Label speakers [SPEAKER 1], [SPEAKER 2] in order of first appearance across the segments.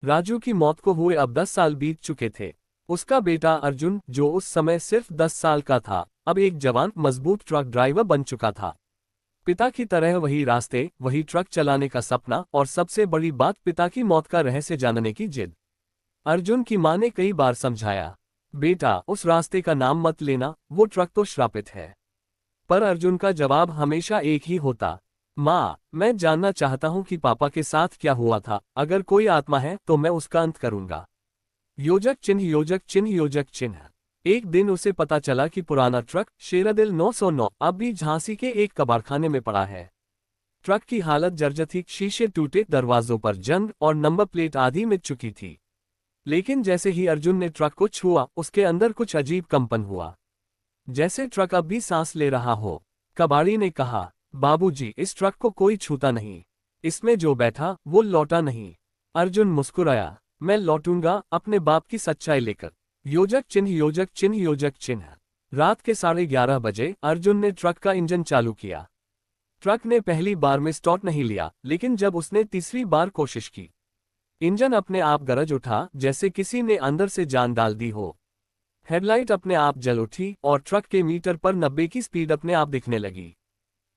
[SPEAKER 1] राजू की मौत को हुए अब 10 साल बीत चुके थे। उसका बेटा अर्जुन, जो उस समय सिर्फ 10 साल का था, अब एक जवान मजबूत ट्रक ड्राइवर बन चुका था। पिता की तरह वही रास्ते, वही ट्रक चलाने का सपना, और सबसे बड़ी बात, पिता की मौत का रहस्य जानने की जिद। अर्जुन की मां ने कई बार समझाया, बेटा उस रास्ते का नाम मत लेना, वो ट्रक तो श्रापित है। पर अर्जुन का जवाब हमेशा एक ही होता, माँ, मैं जानना चाहता हूँ कि पापा के साथ क्या हुआ था। अगर कोई आत्मा है तो मैं उसका अंत करूंगा। योजक चिन्ह, योजक चिन्ह, योजक चिन्ह। एक दिन उसे पता चला कि पुराना ट्रक शेरदिल 909 अब भी झांसी के एक कबाड़खाने में पड़ा है। ट्रक की हालत जर्जर थी, शीशे टूटे, दरवाजों पर जंग और नंबर प्लेट आधी मिट चुकी थी। लेकिन जैसे ही अर्जुन ने ट्रक को छुआ, उसके अंदर कुछ अजीब कंपन हुआ, जैसे ट्रक अब भी सांस ले रहा हो। कबाड़ी ने कहा, बाबूजी, इस ट्रक को कोई छूता नहीं, इसमें जो बैठा वो लौटा नहीं। अर्जुन मुस्कुराया, मैं लौटूंगा अपने बाप की सच्चाई लेकर। योजक चिन्ह, योजक चिन्ह, योजक चिन्ह। रात के 11:30 बजे अर्जुन ने ट्रक का इंजन चालू किया। ट्रक ने पहली बार में स्टार्ट नहीं लिया, लेकिन जब उसने तीसरी बार कोशिश की, इंजन अपने आप गरज उठा, जैसे किसी ने अंदर से जान डाल दी हो। हेडलाइट अपने आप जल उठी और ट्रक के मीटर पर 90 की स्पीड अपने आप दिखने लगी।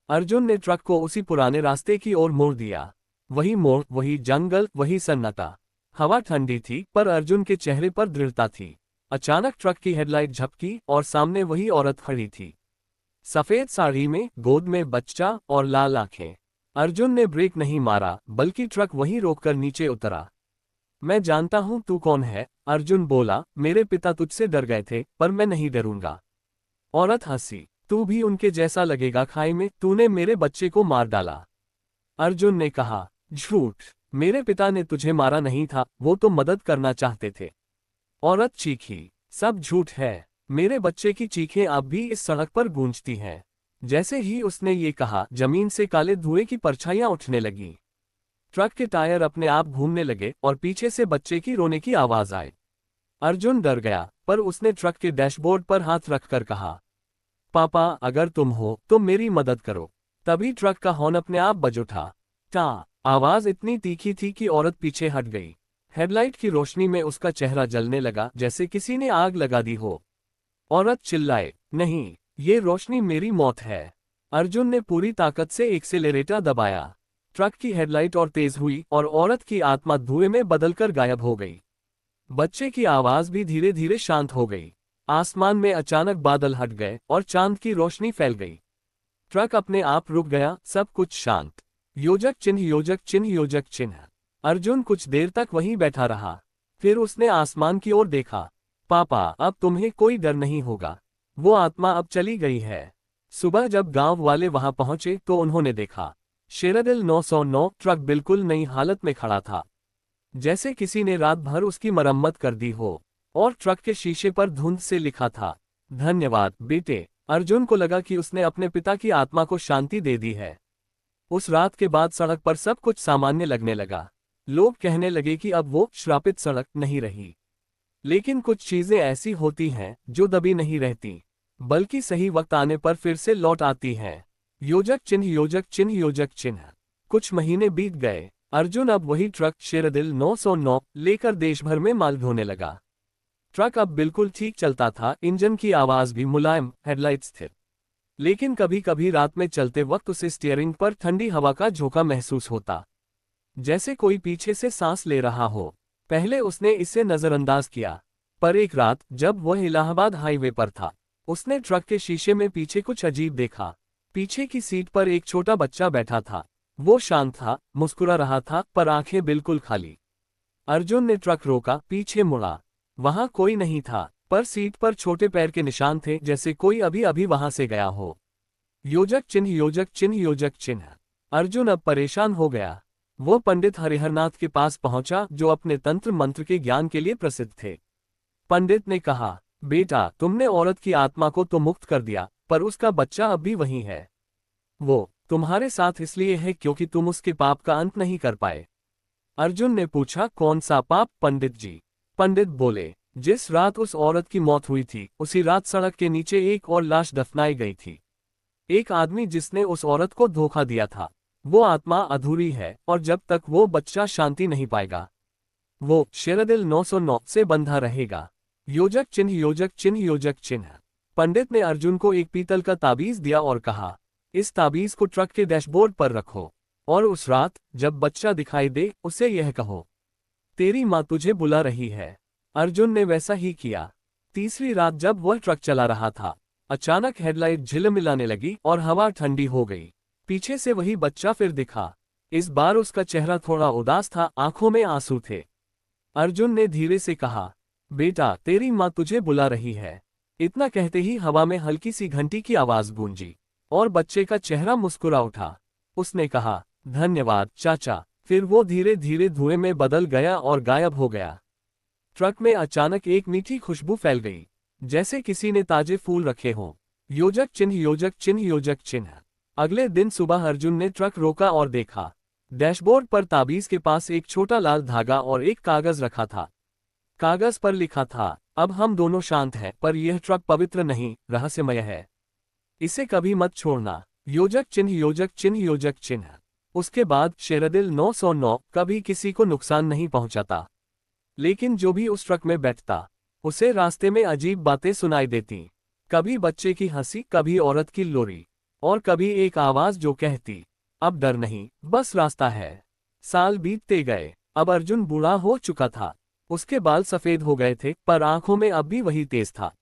[SPEAKER 1] अर्जुन ने ट्रक को उसी पुराने रास्ते की ओर मोड़ दिया। वही मोड़, वही जंगल, वही सन्नाटा। हवा ठंडी थी, पर अर्जुन के चेहरे पर दृढ़ता थी। अचानक ट्रक की हेडलाइट झपकी और सामने वही औरत खड़ी थी, सफेद साड़ी में, गोद में बच्चा और लाल आंखें। अर्जुन ने ब्रेक नहीं मारा, बल्कि ट्रक वहीं रोककर नीचे उतरा। मैं जानता हूं तू कौन है, अर्जुन बोला, मेरे पिता तुझसे डर गए थे, पर मैं नहीं डरूंगा। औरत हंसी, तू भी उनके जैसा लगेगा, खाई में तूने मेरे बच्चे को मार डाला। अर्जुन ने कहा, झूठ, मेरे पिता ने तुझे मारा नहीं था, वो तो मदद करना चाहते थे। औरत चीखी, सब झूठ है, मेरे बच्चे की चीखें अब भी इस सड़क पर गूंजती हैं। जैसे ही उसने ये कहा, जमीन से काले धुएं की परछाइयां उठने लगीं। ट्रक के टायर अपने आप घूमने लगे और पीछे से बच्चे की रोने की आवाज आई। अर्जुन डर गया, पर उसने ट्रक के डैशबोर्ड पर हाथ रखकर कहा, पापा, अगर तुम हो तो मेरी मदद करो। तभी ट्रक का हॉर्न अपने आप बज उठा। टा, आवाज इतनी तीखी थी कि औरत पीछे हट गई। हेडलाइट की रोशनी में उसका चेहरा जलने लगा, जैसे किसी ने आग लगा दी हो। औरत चिल्लाए, नहीं, ये रोशनी मेरी मौत है। अर्जुन ने पूरी ताकत से एक्सेलरेटर दबाया। ट्रक की हेडलाइट और तेज हुई और औरत की आत्मा धुएं में बदलकर गायब हो गई। बच्चे की आवाज भी धीरे धीरे शांत हो गई। आसमान में अचानक बादल हट गए और चांद की रोशनी फैल गई। ट्रक अपने आप रुक गया, सब कुछ शांत। योजक चिन्ह, योजक चिन्ह, योजक चिन्ह। अर्जुन कुछ देर तक वहीं बैठा रहा। फिर उसने आसमान की ओर देखा। पापा, अब तुम्हें कोई डर नहीं होगा, वो आत्मा अब चली गई है। सुबह जब गांव वाले वहां पहुंचे तो उन्होंने देखा, शेरदिल 909 ट्रक बिल्कुल नई हालत में खड़ा था, जैसे किसी ने रात भर उसकी मरम्मत कर दी हो। और ट्रक के शीशे पर धुंध से लिखा था, धन्यवाद बेटे। अर्जुन को लगा कि उसने अपने पिता की आत्मा को शांति दे दी है। उस रात के बाद सड़क पर सब कुछ सामान्य लगने लगा। लोग कहने लगे कि अब वो श्रापित सड़क नहीं रही। लेकिन कुछ चीजें ऐसी होती हैं जो दबी नहीं रहती, बल्कि सही वक्त आने पर फिर से लौट आती हैं। योजक चिन्ह, योजक चिन्ह, योजक चिन्ह। कुछ महीने बीत गए। अर्जुन अब वही ट्रक शेरदिल 909 लेकर देश भर में माल ढोने लगा। ट्रक अब बिल्कुल ठीक चलता था, इंजन की आवाज भी मुलायम, हेडलाइट स्थिर। लेकिन कभी कभी रात में चलते वक्त उसे स्टीयरिंग पर ठंडी हवा का झोंका महसूस होता, जैसे कोई पीछे से सांस ले रहा हो। पहले उसने इसे नजरअंदाज किया, पर एक रात जब वह इलाहाबाद हाईवे पर था, उसने ट्रक के शीशे में पीछे कुछ अजीब देखा। पीछे की सीट पर एक छोटा बच्चा बैठा था। वो शांत था, मुस्कुरा रहा था, पर आंखें बिल्कुल खाली। अर्जुन ने ट्रक रोका, पीछे मुड़ा। वहां कोई नहीं था, पर सीट पर छोटे पैर के निशान थे, जैसे कोई अभी अभी वहां से गया हो। योजक चिन्ह, योजक चिन्ह, योजक चिन्ह। अर्जुन अब परेशान हो गया। वो पंडित हरिहरनाथ के पास पहुंचा, जो अपने तंत्र मंत्र के ज्ञान के लिए प्रसिद्ध थे। पंडित ने कहा, बेटा, तुमने औरत की आत्मा को तो मुक्त कर दिया, पर उसका बच्चा अब भी वहीं है। वो तुम्हारे साथ इसलिए है क्योंकि तुम उसके पाप का अंत नहीं कर पाए। अर्जुन ने पूछा, कौन सा पाप पंडित जी? पंडित बोले, जिस रात उस औरत की मौत हुई थी, उसी रात सड़क के नीचे एक और लाश दफनाई गई थी। एक आदमी जिसने उस औरत को धोखा दिया था। वो आत्मा अधूरी है, और जब तक वो बच्चा शांति नहीं पाएगा, वो शेरदिल 909 से बंधा रहेगा। योजक चिन्ह योजक चिन्ह योजक चिन्ह। पंडित ने अर्जुन को एक पीतल का ताबीज दिया और कहा, इस ताबीज को ट्रक के डैशबोर्ड पर रखो और उस रात जब बच्चा दिखाई दे उसे यह कहो, तेरी माँ तुझे बुला रही है। अर्जुन ने वैसा ही किया। तीसरी रात जब वह ट्रक चला रहा था, अचानक हेडलाइट झिलमिलाने लगी और हवा ठंडी हो गई। पीछे से वही बच्चा फिर दिखा। इस बार उसका चेहरा थोड़ा उदास था, आंखों में आंसू थे। अर्जुन ने धीरे से कहा, बेटा तेरी माँ तुझे बुला रही है। इतना कहते ही हवा में हल्की सी घंटी की आवाज गूंजी और बच्चे का चेहरा मुस्कुरा उठा। उसने कहा, धन्यवाद चाचा। फिर वो धीरे धीरे धुएं में बदल गया और गायब हो गया। ट्रक में अचानक एक मीठी खुशबू फैल गई, जैसे किसी ने ताजे फूल रखे हों। योजक चिन्ह योजक चिन्ह योजक चिन्ह। अगले दिन सुबह अर्जुन ने ट्रक रोका और देखा, डैशबोर्ड पर ताबीज के पास एक छोटा लाल धागा और एक कागज रखा था। कागज पर लिखा था, अब हम दोनों शांत हैं, पर यह ट्रक पवित्र नहीं, रहस्यमय है। इसे कभी मत छोड़ना। योजक चिन्ह योजक चिन्ह योजक चिन्ह। उसके बाद शेरदिल 909 कभी किसी को नुकसान नहीं पहुंचाता, लेकिन जो भी उस ट्रक में बैठता उसे रास्ते में अजीब बातें सुनाई देती। कभी बच्चे की हंसी, कभी औरत की लोरी, और कभी एक आवाज जो कहती, अब डर नहीं, बस रास्ता है। साल बीतते गए। अब अर्जुन बूढ़ा हो चुका था। उसके बाल सफेद हो गए थे, पर आंखों में अब भी वही तेज था।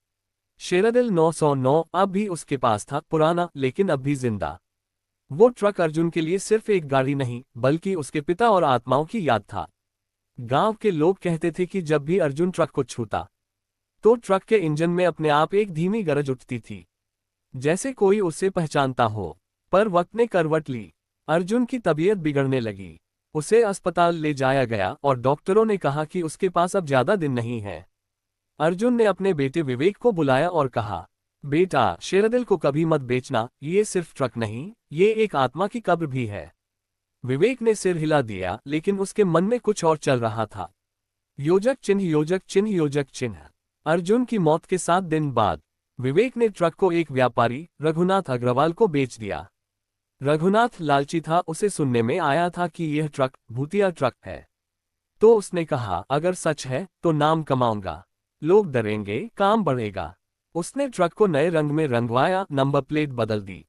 [SPEAKER 1] शेरदिल 909 अब भी उसके पास था, पुराना लेकिन अब भी जिंदा। वो ट्रक अर्जुन के लिए सिर्फ एक गाड़ी नहीं, बल्कि उसके पिता और आत्माओं की याद था। गांव के लोग कहते थे कि जब भी अर्जुन ट्रक को छूता तो ट्रक के इंजन में अपने आप एक धीमी गरज उठती थी, जैसे कोई उसे पहचानता हो। पर वक्त ने करवट ली। अर्जुन की तबीयत बिगड़ने लगी। उसे अस्पताल ले जाया गया और डॉक्टरों ने कहा कि उसके पास अब ज्यादा दिन नहीं है। अर्जुन ने अपने बेटे विवेक को बुलाया और कहा, बेटा शेरदिल को कभी मत बेचना, ये सिर्फ ट्रक नहीं, ये एक आत्मा की कब्र भी है। विवेक ने सिर हिला दिया, लेकिन उसके मन में कुछ और चल रहा था। योजक चिन्ह योजक चिन्ह योजक चिन्ह। अर्जुन की मौत के 7 दिन बाद विवेक ने ट्रक को एक व्यापारी रघुनाथ अग्रवाल को बेच दिया। रघुनाथ लालची था, उसे सुनने में आया था कि यह ट्रक भूतिया ट्रक है। तो उसने कहा, अगर सच है तो नाम कमाऊंगा, लोग डरेंगे, काम बढ़ेगा। उसने ट्रक को नए रंग में रंगवाया, नंबर प्लेट बदल दी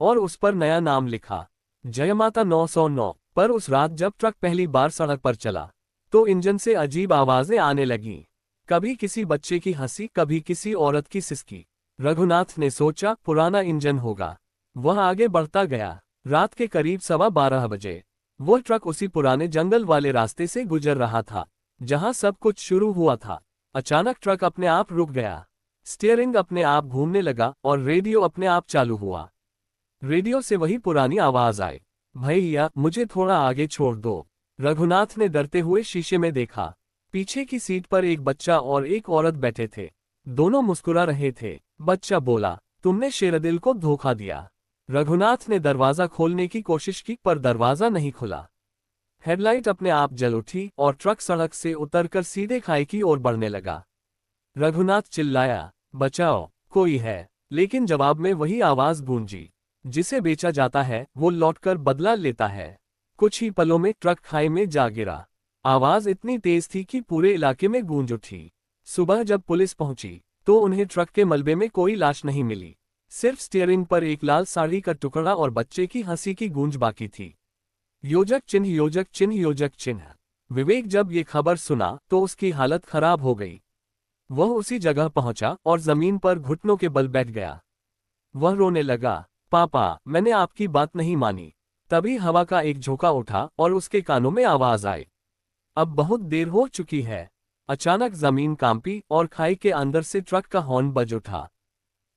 [SPEAKER 1] और उस पर नया नाम लिखा, जयमाता 909। पर उस रात जब ट्रक पहली बार सड़क पर चला तो इंजन से अजीब आवाजें आने लगीं। कभी किसी बच्चे की हंसी, कभी किसी औरत की सिसकी। रघुनाथ ने सोचा, पुराना इंजन होगा। वह आगे बढ़ता गया। रात के करीब 12:15 बजे वह ट्रक उसी पुराने जंगल वाले रास्ते से गुजर रहा था जहां सब कुछ शुरू हुआ था। अचानक ट्रक अपने आप रुक गया, स्टीयरिंग अपने आप घूमने लगा और रेडियो अपने आप चालू हुआ। रेडियो से वही पुरानी आवाज आई, भैया मुझे थोड़ा आगे छोड़ दो। रघुनाथ ने डरते हुए शीशे में देखा। पीछे की सीट पर एक बच्चा और एक औरत बैठे थे। दोनों मुस्कुरा रहे थे। बच्चा बोला, तुमने शेरदिल को धोखा दिया। रघुनाथ ने दरवाजा खोलने की कोशिश की, पर दरवाजा नहीं खुला। हेडलाइट अपने आप जल उठी और ट्रक सड़क से उतरकर सीधे खाई की ओर बढ़ने लगा। रघुनाथ चिल्लाया, बचाओ, कोई है। लेकिन जवाब में वही आवाज गूंजी, जिसे बेचा जाता है वो लौटकर बदला लेता है। कुछ ही पलों में ट्रक खाई में जा गिरा। आवाज इतनी तेज थी कि पूरे इलाके में गूंज उठी। सुबह जब पुलिस पहुंची तो उन्हें ट्रक के मलबे में कोई लाश नहीं मिली, सिर्फ स्टीयरिंग पर एक लाल साड़ी का टुकड़ा और बच्चे की हंसी की गूंज बाकी थी। योजक चिन्ह योजक चिन्ह योजक चिन्ह। विवेक जब ये खबर सुना तो उसकी हालत खराब हो गई। वह उसी जगह पहुंचा और जमीन पर घुटनों के बल बैठ गया। वह रोने लगा, पापा मैंने आपकी बात नहीं मानी। तभी हवा का एक झोंका उठा और उसके कानों में आवाज आई, अब बहुत देर हो चुकी है। अचानक जमीन कांपी और खाई के अंदर से ट्रक का हॉर्न बज उठा।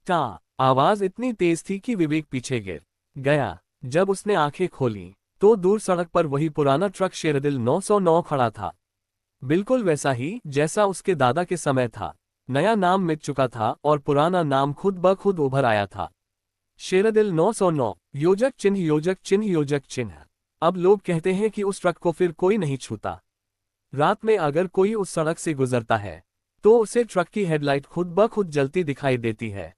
[SPEAKER 1] टा आवाज इतनी तेज थी कि विवेक पीछे गिर गया। जब उसने आंखें खोली तो दूर सड़क पर वही पुराना ट्रक शेरदिल 909 खड़ा था, बिल्कुल वैसा ही जैसा उसके दादा के समय था। नया नाम मिट चुका था और पुराना नाम खुद ब खुद उभर आया था, शेरदिल 909। योजक चिन्ह योजक चिन्ह योजक चिन्ह। अब लोग कहते हैं कि उस ट्रक को फिर कोई नहीं छूता। रात में अगर कोई उस सड़क से गुजरता है तो उसे ट्रक की हेडलाइट खुद ब खुद जलती दिखाई देती है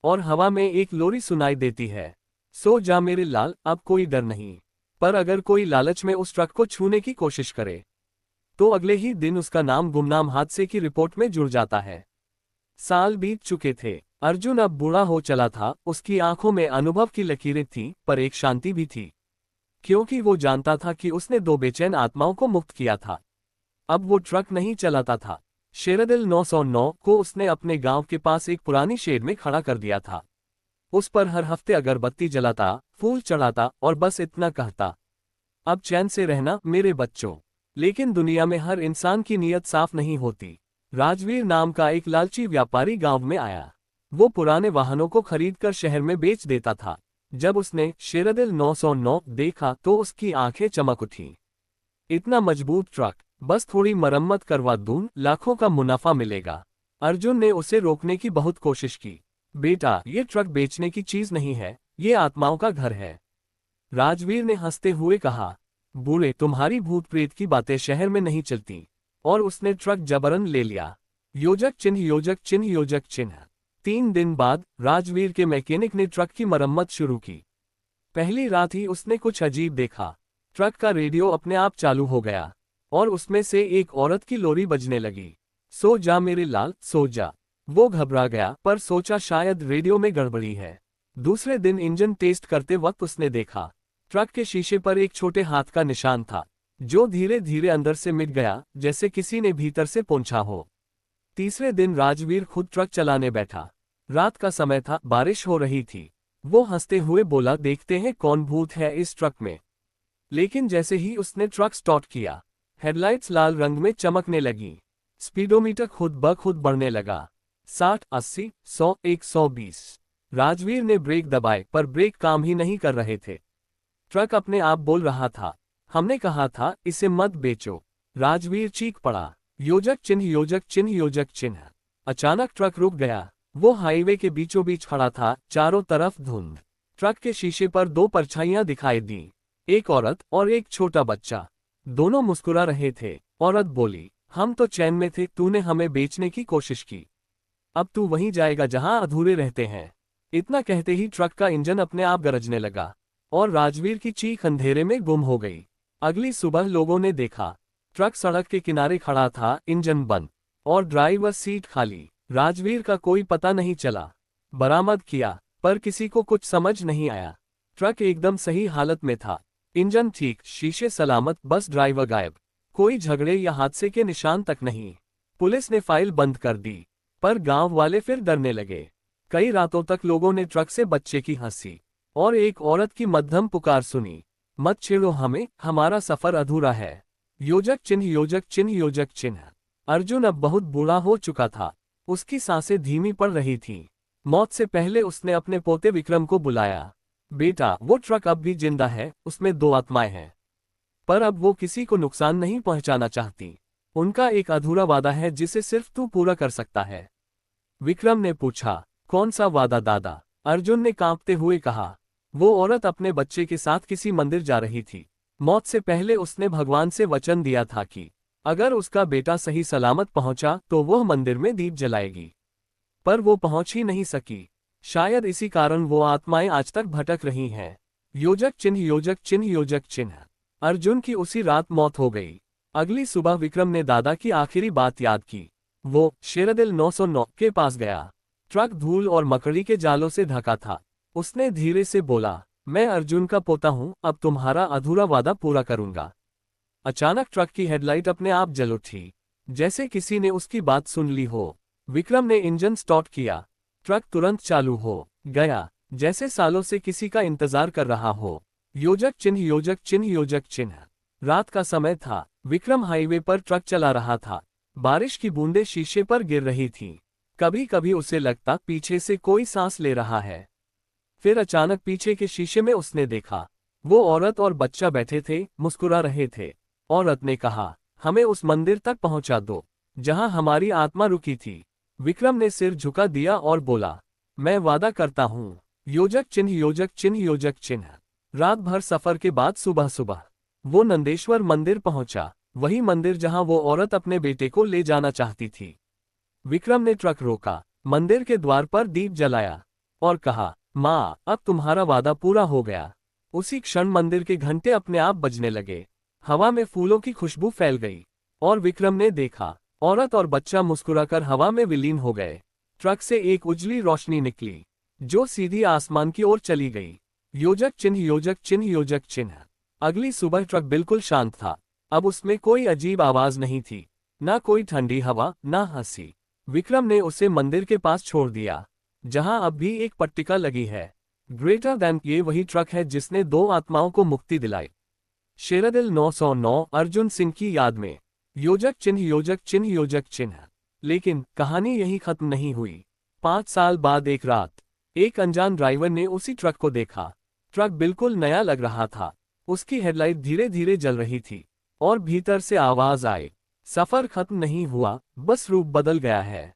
[SPEAKER 1] और हवा में एक लोरी सुनाई देती है, सो जा मेरे लाल, अब कोई डर नहीं। पर अगर कोई लालच में उस ट्रक को छूने की कोशिश करे तो अगले ही दिन उसका नाम गुमनाम हादसे की रिपोर्ट में जुड़ जाता है। साल बीत चुके थे। अर्जुन अब बूढ़ा हो चला था, उसकी आंखों में अनुभव की लकीरें थीं, पर एक शांति भी थी। क्योंकि वो जानता था कि उसने 2 बेचैन आत्माओं को मुक्त किया था। अब वो ट्रक नहीं चलाता था। शेरदिल 909 को उसने अपने गांव के पास एक पुरानी शेड में खड़ा कर दिया था। उस पर हर हफ्ते अगरबत्ती जलाता, फूल चढ़ाता और बस इतना कहता, अब चैन से रहना मेरे बच्चों। लेकिन दुनिया में हर इंसान की नीयत साफ नहीं होती। राजवीर नाम का एक लालची व्यापारी गांव में आया। वो पुराने वाहनों को खरीदकर शहर में बेच देता था। जब उसने शेरदिल 909 देखा तो उसकी आंखें चमक उठी। इतना मजबूत ट्रक, बस थोड़ी मरम्मत करवा दूं, लाखों का मुनाफा मिलेगा। अर्जुन ने उसे रोकने की बहुत कोशिश की। बेटा, ये ट्रक बेचने की चीज नहीं है, ये आत्माओं का घर है। राजवीर ने हंसते हुए कहा, बूढ़े, तुम्हारी भूत प्रेत की बातें शहर में नहीं चलती। और उसने ट्रक जबरन ले लिया। योजक चिन्ह, योजक चिन्ह, योजक चिन्ह। 3 दिन बाद राजवीर के मैकेनिक ने ट्रक की मरम्मत शुरू की। पहली रात ही उसने कुछ अजीब देखा। ट्रक का रेडियो अपने आप चालू हो गया और उसमें से एक औरत की लोरी बजने लगी। सो जा मेरे लाल, सो जा। वो घबरा गया, पर सोचा शायद रेडियो में गड़बड़ी है। दूसरे दिन इंजन टेस्ट करते वक्त उसने देखा, ट्रक के शीशे पर एक छोटे हाथ का निशान था, जो धीरे धीरे अंदर से मिट गया, जैसे किसी ने भीतर से पोंछा हो। तीसरे दिन राजवीर खुद ट्रक चलाने बैठा। रात का समय था, बारिश हो रही थी। वो हंसते हुए बोला, देखते हैं कौन भूत है इस ट्रक में। लेकिन जैसे ही उसने ट्रक स्टार्ट किया, हेडलाइट्स लाल रंग में चमकने लगी। स्पीडोमीटर खुद ब खुद बढ़ने लगा। 60, 80, 100, 120। राजवीर ने ब्रेक दबाए, पर ब्रेक काम ही नहीं कर रहे थे। ट्रक अपने आप बोल रहा था, हमने कहा था इसे मत बेचो। राजवीर चीख पड़ा, योजक चिन्ह, योजक चिन्ह, योजक चिन्ह। अचानक ट्रक रुक गया। वो हाईवे के बीचों बीच खड़ा था, चारों तरफ धुंध। ट्रक के शीशे पर 2 परछाइयां दिखाई दी, एक औरत और एक छोटा बच्चा। दोनों मुस्कुरा रहे थे। औरत बोली, हम तो चैन में थे, तूने हमें बेचने की कोशिश की। अब तू वहीं जाएगा जहां अधूरे रहते हैं। इतना कहते ही ट्रक का इंजन अपने आप गरजने लगा और राजवीर की चीख अंधेरे में गुम हो गई। अगली सुबह लोगों ने देखा, ट्रक सड़क के किनारे खड़ा था, इंजन बंद और ड्राइवर सीट खाली। राजवीर का कोई पता नहीं चला। बरामद किया, पर किसी को कुछ समझ नहीं आया। ट्रक एकदम सही हालत में था, इंजन ठीक, शीशे सलामत, बस ड्राइवर गायब। कोई झगड़े या हादसे के निशान तक नहीं। पुलिस ने फाइल बंद कर दी, पर गांव वाले फिर डरने लगे। कई रातों तक लोगों ने ट्रक से बच्चे की हंसी और एक औरत की मध्यम पुकार सुनी, मत छेड़ो हमें, हमारा सफर अधूरा है। योजक चिन्ह, योजक चिन्ह, योजक चिन्ह। अर्जुन अब बहुत बूढ़ा हो चुका था। उसकी सांसें धीमी पड़ रही थीं। मौत से पहले उसने अपने पोते विक्रम को बुलाया। बेटा, वो ट्रक अब भी जिंदा है, उसमें 2 आत्माएं हैं। पर अब वो किसी को नुकसान नहीं पहुंचाना चाहती। उनका एक अधूरा वादा है जिसे सिर्फ तू पूरा कर सकता है। विक्रम ने पूछा, कौन सा वादा दादा? अर्जुन ने कांपते हुए कहा, वो औरत अपने बच्चे के साथ किसी मंदिर जा रही थी। मौत से पहले उसने भगवान से वचन दिया था कि अगर उसका बेटा सही सलामत पहुंचा तो वह मंदिर में दीप जलाएगी। पर वो पहुंच ही नहीं सकी। शायद इसी कारण वो आत्माएं आज तक भटक रही हैं। योजक चिन्ह, योजक चिन्ह, योजक चिन्ह। अर्जुन की उसी रात मौत हो गई। अगली सुबह विक्रम ने दादा की आखिरी बात याद की। वो शेरदिल 909 के पास गया। ट्रक धूल और मकड़ी के जालों से ढका था। उसने धीरे से बोला, मैं अर्जुन का पोता हूं, अब तुम्हारा अधूरा वादा पूरा करूंगा। अचानक ट्रक की हेडलाइट अपने आप जल उठी, जैसे किसी ने उसकी बात सुन ली हो। विक्रम ने इंजन स्टार्ट किया। ट्रक तुरंत चालू हो गया, जैसे सालों से किसी का इंतजार कर रहा हो। योजक चिन्ह, योजक चिन्ह, योजक चिन्ह। रात का समय था। विक्रम हाईवे पर ट्रक चला रहा था। बारिश की बूंदें शीशे पर गिर रही थीं। कभी कभी उसे लगता पीछे से कोई सांस ले रहा है। फिर अचानक पीछे के शीशे में उसने देखा, वो औरत और बच्चा बैठे थे, मुस्कुरा रहे थे। औरत ने कहा, हमें उस मंदिर तक पहुंचा दो जहां हमारी आत्मा रुकी थी। विक्रम ने सिर झुका दिया और बोला, मैं वादा करता हूं। योजक चिन्ह, योजक चिन्ह, योजक चिन्ह। रात भर सफर के बाद सुबह सुबह वो नंदेश्वर मंदिर पहुंचा, वही मंदिर जहां वो औरत अपने बेटे को ले जाना चाहती थी। विक्रम ने ट्रक रोका, मंदिर के द्वार पर दीप जलाया और कहा, माँ, अब तुम्हारा वादा पूरा हो गया। उसी क्षण मंदिर के घंटे अपने आप बजने लगे। हवा में फूलों की खुशबू फैल गई। और विक्रम ने देखा, औरत और बच्चा मुस्कुराकर हवा में विलीन हो गए। ट्रक से एक उजली रोशनी निकली, जो सीधी आसमान की ओर चली गई। योजक चिन्ह, योजक चिन्ह, योजक चिन्ह। अगली सुबह ट्रक बिल्कुल शांत था। अब उसमें कोई अजीब आवाज नहीं थी, ना कोई ठंडी हवा, ना हंसी। विक्रम ने उसे मंदिर के पास छोड़ दिया, जहां अब भी एक पट्टिका लगी है, ग्रेटर दैन। ये वही ट्रक है जिसने 2 आत्माओं को मुक्ति दिलाई। शेरदिल 909, अर्जुन सिंह की याद में। योजक चिन्ह, योजक चिन्ह, योजक चिन्ह। लेकिन कहानी यही खत्म नहीं हुई। 5 साल बाद एक रात, एक अनजान ड्राइवर ने उसी ट्रक को देखा। ट्रक बिल्कुल नया लग रहा था। उसकी हेडलाइट धीरे धीरे जल रही थी, और भीतर से आवाज आई, सफर खत्म नहीं हुआ, बस रूप बदल गया है।